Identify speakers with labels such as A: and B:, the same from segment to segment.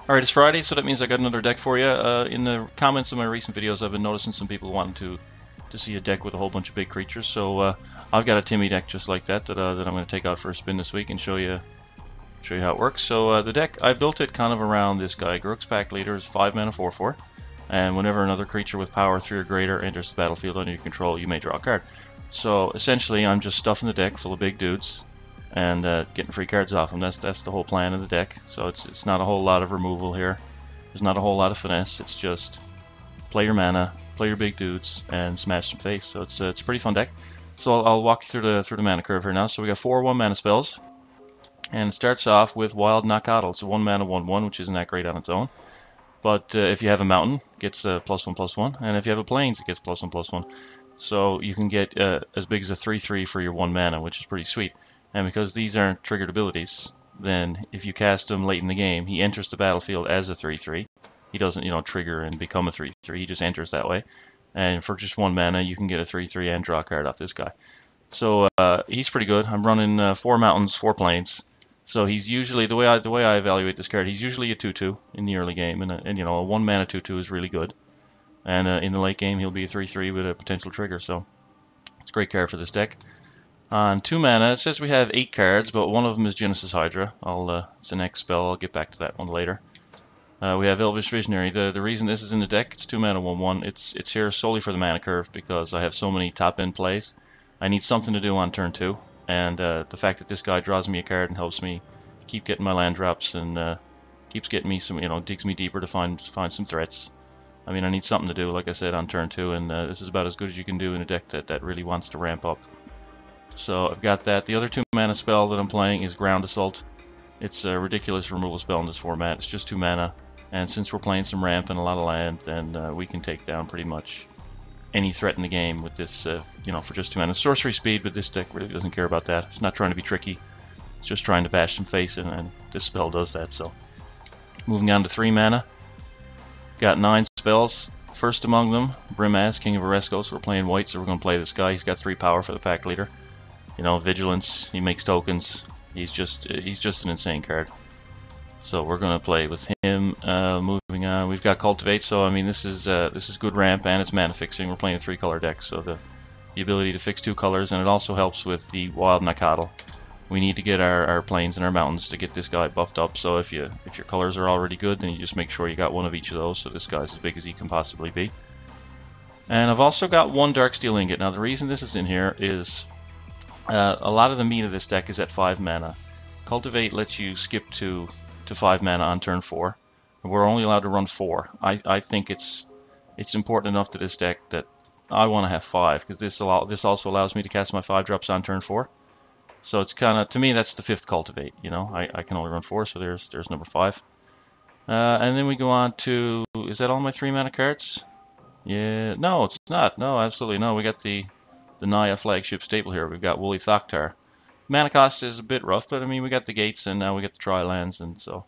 A: Alright, it's Friday, so that means I got another deck for you. In the comments of my recent videos, I've been noticing some people wanting to see a deck with a whole bunch of big creatures. So I've got a Timmy deck just like that that I'm going to take out for a spin this week and show you how it works. So the deck, I built it kind of around this guy. Garruk's Packleader is 5 mana 4/4, and whenever another creature with power 3 or greater enters the battlefield under your control, you may draw a card. So essentially, I'm just stuffing the deck full of big dudes and getting free cards off them. That's the whole plan of the deck. So it's not a whole lot of removal here. There's not a whole lot of finesse. It's just play your mana, play your big dudes, and smash some face. So it's a pretty fun deck. So I'll walk you through the mana curve here now. So we got 4 1-mana spells, and it starts off with Wild Knockout. It's a 1 mana 1/1, which isn't that great on its own. But if you have a mountain, it gets +1/+1, and if you have a plains, it gets +1/+1. So you can get as big as a 3/3 for your 1 mana, which is pretty sweet. And because these aren't triggered abilities, then if you cast him late in the game, he enters the battlefield as a 3/3. He doesn't, trigger and become a 3/3. He just enters that way. And for just 1 mana, you can get a 3/3 and draw a card off this guy. So he's pretty good. I'm running 4 mountains, 4 plains. So he's usually, the way I evaluate this card, he's usually a 2/2 in the early game, and a 1 mana 2/2 is really good. And in the late game, he'll be a 3/3 with a potential trigger. So it's a great card for this deck. On 2 mana, it says we have 8 cards, but one of them is Genesis Hydra. It's the next spell. I'll get back to that one later. We have Elvish Visionary. The reason this is in the deck, it's 2 mana 1/1. It's here solely for the mana curve because I have so many top end plays. I need something to do on turn 2, and the fact that this guy draws me a card and helps me keep getting my land drops and keeps getting me some, digs me deeper to find some threats. I mean, I need something to do, like I said, on turn 2, and this is about as good as you can do in a deck that really wants to ramp up. So I've got that. The other 2 mana spell that I'm playing is Ground Assault. It's a ridiculous removal spell in this format. It's just 2 mana, and since we're playing some ramp and a lot of land, then we can take down pretty much any threat in the game with this, for just 2 mana. Sorcery speed, but this deck really doesn't care about that. It's not trying to be tricky. It's just trying to bash some face, and this spell does that. So moving on to 3 mana. Got 9 spells. First among them, Brimaz, King of Oreskos. We're playing white, so we're going to play this guy. He's got 3 power for the pack leader. Vigilance. He makes tokens. He's just an insane card. So we're going to play with him. Moving on, we've got Cultivate. So I mean, this is good ramp and it's mana fixing. We're playing a 3-color deck, so the ability to fix 2 colors, and it also helps with the Wild Knockout. We need to get our plains and our mountains to get this guy buffed up. So if your colors are already good, then you just make sure you got one of each of those. So this guy's as big as he can possibly be. And I've also got 1 Darksteel Ingot. Now the reason this is in here is a lot of the meat of this deck is at 5 mana. Cultivate lets you skip to 5 mana on turn 4. We're only allowed to run 4. I think it's important enough to this deck that I want to have 5, because this also allows me to cast my 5-drops on turn 4. So it's kind of, to me, that's the 5th Cultivate. I can only run 4, so there's number 5. And then we go on to, is that all my 3 mana cards? Yeah, no, it's not. No, absolutely no. We got the Naya flagship staple here. We've got Woolly Thoktar. Mana cost is a bit rough, but I mean, we got the gates and now we got the tri-lands, and so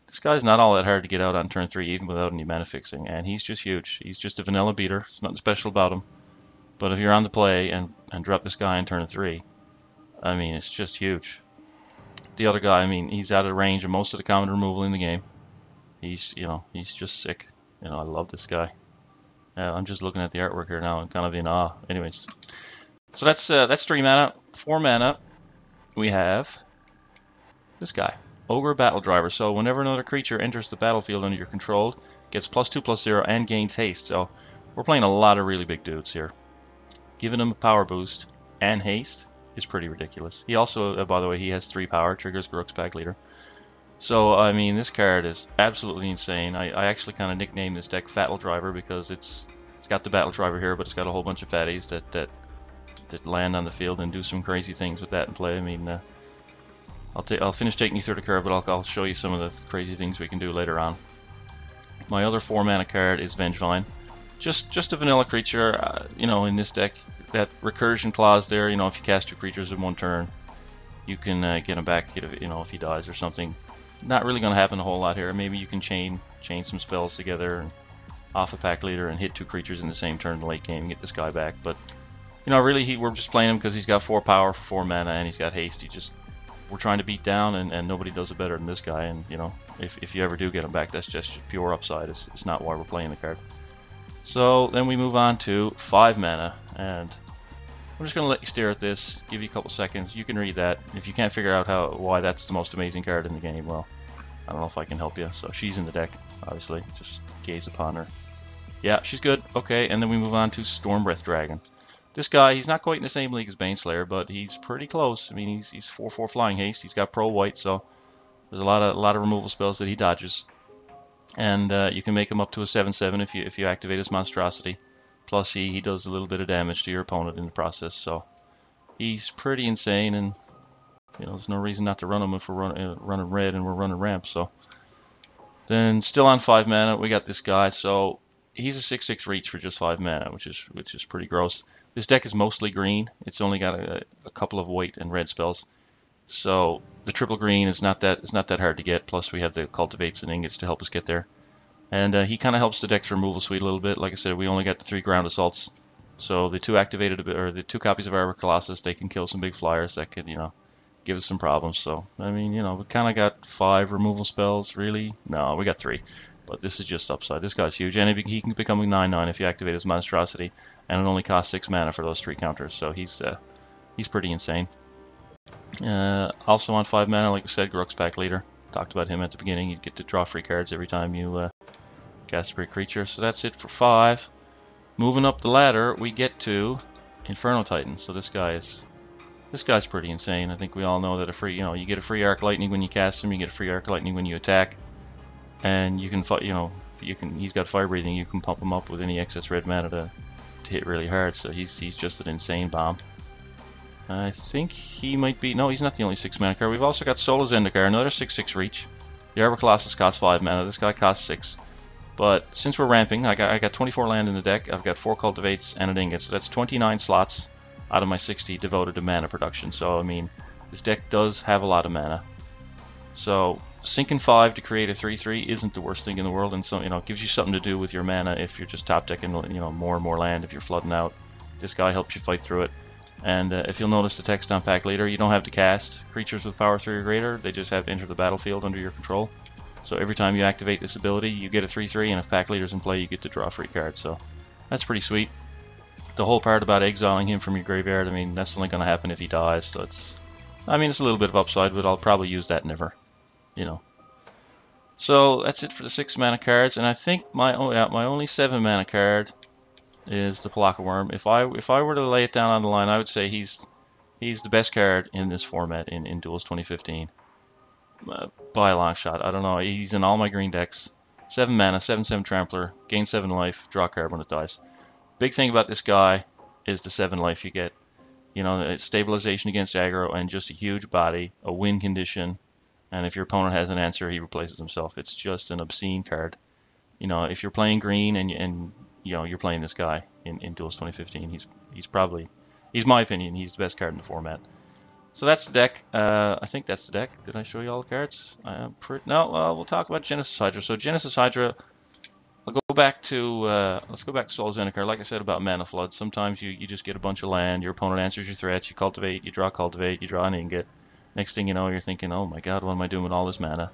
A: this guy's not all that hard to get out on turn 3 even without any mana fixing, and he's just huge. He's just a vanilla beater. There's nothing special about him. But if you're on the play and drop this guy on turn 3, I mean, it's just huge. The other guy, I mean, he's out of range of most of the common removal in the game. He's just sick. I love this guy. I'm just looking at the artwork here now and kind of in awe. Anyways, so that's 3 mana. 4 mana, we have this guy, Ogre Battle Driver. So whenever another creature enters the battlefield under your control, gets +2/+0 and gains haste. So we're playing a lot of really big dudes here. Giving him a power boost and haste is pretty ridiculous. He also, by the way, he has 3 power, triggers Garruk's Packleader. So I mean, this card is absolutely insane. I actually kind of nicknamed this deck Fattle Driver because it's got the Battle Driver here, but it's got a whole bunch of fatties that land on the field and do some crazy things with that in play. I mean, I'll finish taking you through the curve, but I'll show you some of the crazy things we can do later on. My other 4 mana card is Vengevine. Just a vanilla creature, in this deck. That recursion clause there, if you cast 2 creatures in 1 turn, you can get him back, if he dies or something. Not really going to happen a whole lot here. Maybe you can chain some spells together and off a pack leader and hit 2 creatures in the same turn in the late game and get this guy back. But really, we're just playing him because he's got 4 power for 4 mana and he's got haste. we're trying to beat down, and nobody does it better than this guy. And you know, if you ever do get him back, that's just pure upside. It's not why we're playing the card. So then we move on to 5 mana, and I'm just going to let you stare at this, give you a couple seconds. You can read that. If you can't figure out why that's the most amazing card in the game, well, I don't know if I can help you. So she's in the deck, obviously. Just gaze upon her. Yeah, she's good. Okay, and then we move on to Stormbreath Dragon. This guy, he's not quite in the same league as Baneslayer, but he's pretty close. I mean, he's 4/4 flying haste. He's got pro white, so there's a lot of removal spells that he dodges. And you can make him up to a 7/7 if you activate his monstrosity. Plus he does a little bit of damage to your opponent in the process, so he's pretty insane. And you know, there's no reason not to run him if we're running red and we're running ramp. So then, still on 5 mana, we got this guy. So he's a 6/6 reach for just 5 mana, which is pretty gross. This deck is mostly green. It's only got a couple of white and red spells. So the triple green is not that hard to get. Plus we have the cultivates and ingots to help us get there. And he kind of helps the deck's removal suite a little bit. Like I said, we only got the 3 ground assaults. So the 2 activated, or the 2 copies of our Colossus, they can kill some big flyers that could, you know, give us some problems. So I mean, you know, we kind of got 5 removal spells. Really? No, we got 3. But this is just upside. This guy's huge, and he can become a 9/9 if you activate his monstrosity, and it only costs 6 mana for those 3 counters. So he's pretty insane. Also on 5 mana, like we said, Garruk's Packleader. Talked about him at the beginning. You get to draw free cards every time you cast a free creature. So that's it for 5. Moving up the ladder, we get to Inferno Titan. So this guy's pretty insane. I think we all know that you get a free Arc Lightning when you cast him. You get a free Arc Lightning when you attack, and you can he's got fire breathing. You can pump him up with any excess red mana to hit really hard. So he's just an insane bomb. I think he might be... No, he's not the only 6 mana card. We've also got Solar Zendikar, another 6/6 reach. The Arbor Colossus costs 5 mana. This guy costs 6. But since we're ramping, I got 24 land in the deck. I've got 4 cultivates and an ingot. So that's 29 slots out of my 60 devoted to mana production. So, I mean, this deck does have a lot of mana. So, sinking 5 to create a 3/3 isn't the worst thing in the world. And so, you know, it gives you something to do with your mana if you're just top decking, you know, more and more land if you're flooding out. This guy helps you fight through it. And if you'll notice the text on Packleader, you don't have to cast creatures with power 3 or greater. They just have to enter the battlefield under your control. So every time you activate this ability, you get a 3/3, and if Packleader's in play, you get to draw a free card. So that's pretty sweet. The whole part about exiling him from your graveyard, I mean, that's only going to happen if he dies. So it's a little bit of upside, but I'll probably use that never, you know. So that's it for the 6 mana cards, and I think my only 7 mana card is the Palaka Worm. If I were to lay it down on the line, I would say he's the best card in this format in Duels 2015 by a long shot. I don't know. He's in all my green decks. 7 mana, 7/7 Trampler, gain 7 life, draw a card when it dies. Big thing about this guy is the 7 life you get. You know, stabilization against aggro and just a huge body, a win condition, and if your opponent has an answer, he replaces himself. It's just an obscene card. You know, if you're playing green and you know, you're playing this guy in Duels 2015. He's my opinion, he's the best card in the format. So that's the deck. I think that's the deck. Did I show you all the cards? No. We'll talk about Genesis Hydra. So Genesis Hydra, I'll go back to let's go back to Soul Zendikar. Like I said about Mana Flood, sometimes you just get a bunch of land. Your opponent answers your threats. You cultivate. You draw cultivate. You draw an ingot. Next thing you know, you're thinking, oh my God, what am I doing with all this mana?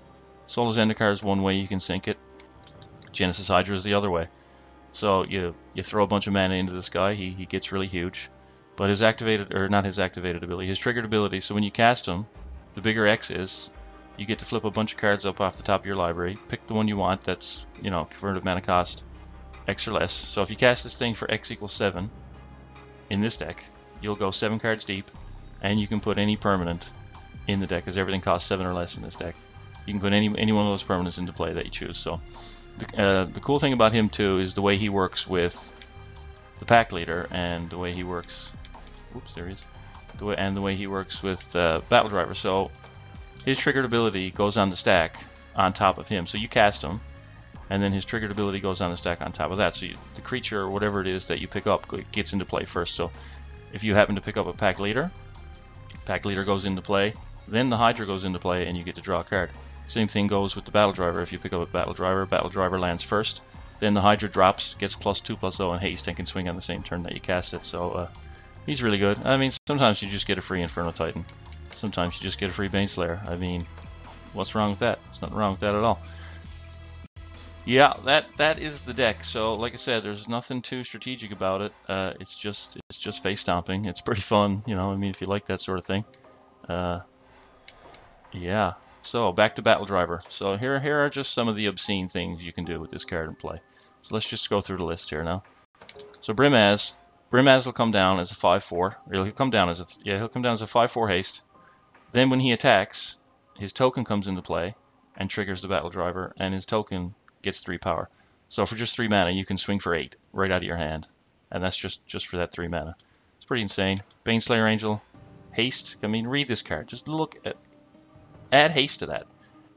A: Soul Zendikar is one way you can sink it. Genesis Hydra is the other way. So you throw a bunch of mana into this guy, he gets really huge. But his activated, or not his activated ability, his triggered ability, so when you cast him, the bigger X is, you get to flip a bunch of cards up off the top of your library, pick the one you want that's, you know, converted mana cost, X or less. So if you cast this thing for X equals 7 in this deck, you'll go 7 cards deep, and you can put any permanent in the deck, because everything costs 7 or less in this deck. You can put any one of those permanents into play that you choose. So the cool thing about him too is the way he works with the Packleader and the way he works. Oops, there he is. The way he works with Battle Driver. So his triggered ability goes on the stack on top of him. So you cast him, and then his triggered ability goes on the stack on top of that. So the creature or whatever it is that you pick up gets into play first. So if you happen to pick up a Packleader, Packleader goes into play. Then the Hydra goes into play, and you get to draw a card. Same thing goes with the Battle Driver. If you pick up a Battle Driver lands first. Then the Hydra drops, gets +2/+0 and haste, and can swing on the same turn that you cast it. So he's really good. I mean, sometimes you just get a free Inferno Titan. sometimes you just get a free Baneslayer. I mean, what's wrong with that? There's nothing wrong with that at all. Yeah, that is the deck. So, like I said, there's nothing too strategic about it. It's just face stomping. It's pretty fun, you know. I mean, if you like that sort of thing. Yeah. So back to Battle Driver. So here are just some of the obscene things you can do with this card in play. So let's just go through the list here now. So Brimaz will come down as a 5/4. Or he'll come down as a he'll come down as a 5/4 haste. Then when he attacks, his token comes into play and triggers the Battle Driver, and his token gets 3 power. So for just 3 mana, you can swing for 8 right out of your hand, and that's just for that 3 mana. It's pretty insane. Baneslayer Angel, haste. I mean, read this card. Just look at, add haste to that.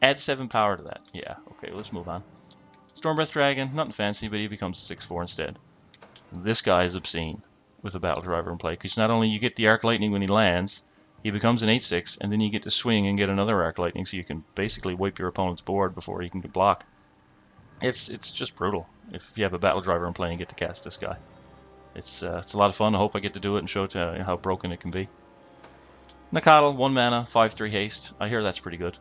A: Add 7 power to that. Yeah. Okay, let's move on. Stormbreath Dragon, nothing fancy, but he becomes a 6/4 instead. This guy is obscene with a Battle Driver in play, because not only you get the Arc Lightning when he lands, he becomes an 8/6, and then you get to swing and get another Arc Lightning, so you can basically wipe your opponent's board before he can block. It's just brutal. If you have a Battle Driver in play and get to cast this guy, it's a lot of fun. I hope I get to do it and show to how broken it can be. Nacatl, 1 mana, 5/3 haste. I hear that's pretty good.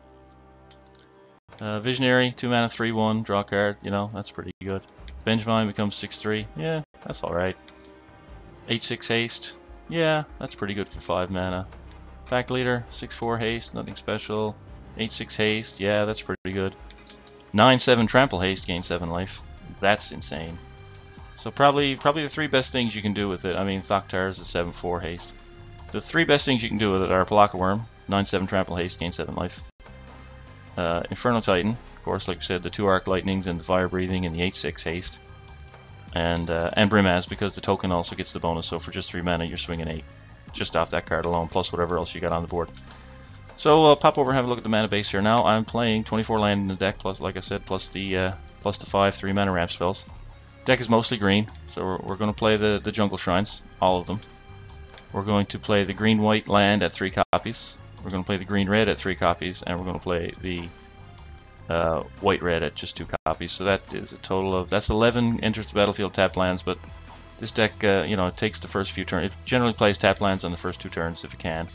A: Visionary, 2 mana, 3/1, draw a card. You know, that's pretty good. Vengevine becomes 6/3. Yeah, that's alright. 8/6 haste. Yeah, that's pretty good for 5 mana. Packleader, 6/4 haste, nothing special. 8/6 haste. Yeah, that's pretty good. 9/7 trample haste, gain 7 life. That's insane. So probably the 3 best things you can do with it. I mean, Thoktar is a 7/4 haste. The 3 best things you can do with it are Pelakka Worm, 9/7 trample haste, gain 7 life. Inferno Titan, of course, like I said, the 2 Arc Lightnings and the Fire Breathing and the 8/6 haste. And Brimaz, because the token also gets the bonus, so for just 3 mana you're swinging 8. Just off that card alone, plus whatever else you got on the board. So pop over and have a look at the mana base here now. I'm playing 24 land in the deck, plus, like I said, plus the 5 3 mana ramp spells. Deck is mostly green, so we're going to play the Jungle Shrines, all of them. We're going to play the green-white land at 3 copies. We're going to play the green-red at 3 copies, and we're going to play the white-red at just 2 copies. So that is a total of, that's 11 enters the battlefield tapped lands, but this deck, you know, it takes the first few turns. It generally plays tapped lands on the first 2 turns if it can,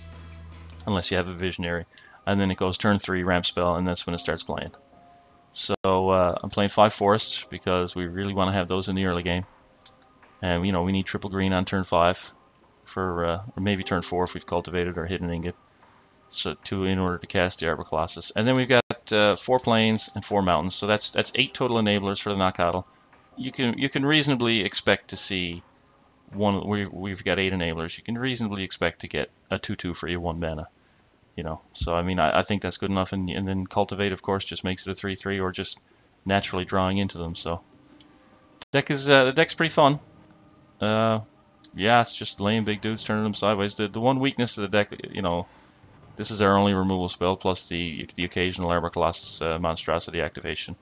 A: unless you have a Visionary. And then it goes turn 3, ramp spell, and that's when it starts playing. So I'm playing 5 forests because we really want to have those in the early game. And, you know, we need triple green on turn 5 for, or maybe turn 4 if we've cultivated or hidden ingot. So in order to cast the Arbor Colossus. And then we've got 4 plains and 4 mountains. So that's 8 total enablers for the Nacatl. You can reasonably expect to see we've got 8 enablers. You can reasonably expect to get a 2/2 for your 1 mana. You know, so I mean, I think that's good enough, and then cultivate, of course, just makes it a 3/3 or just naturally drawing into them. So the deck's pretty fun. Yeah, it's just laying big dudes, turning them sideways. The one weakness of the deck, you know, this is our only removal spell plus the occasional Arbor Colossus monstrosity activation.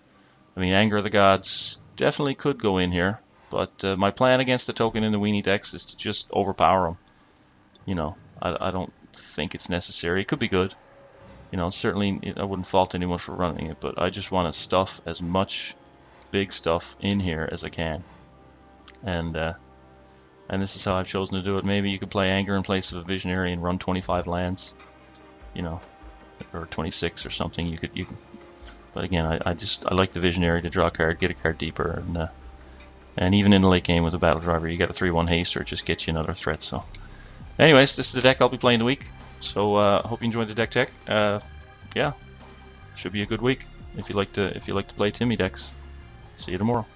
A: I mean, Anger of the Gods definitely could go in here, but my plan against the token in the weenie decks is to just overpower them. You know, I don't think it's necessary. It could be good. You know, certainly I wouldn't fault anyone for running it, but I just want to stuff as much big stuff in here as I can. And this is how I've chosen to do it. Maybe you could play Anger in place of a Visionary and run 25 lands. You know, or 26 or something. You could. But again, I like the Visionary to draw a card, get a card deeper, and even in the late game with a Battle Driver, you got a 3/1 haste, or it just gets you another threat. So, anyways, this is the deck I'll be playing the week. So hope you enjoyed the deck tech. Yeah, should be a good week if you like to play Timmy decks. See you tomorrow.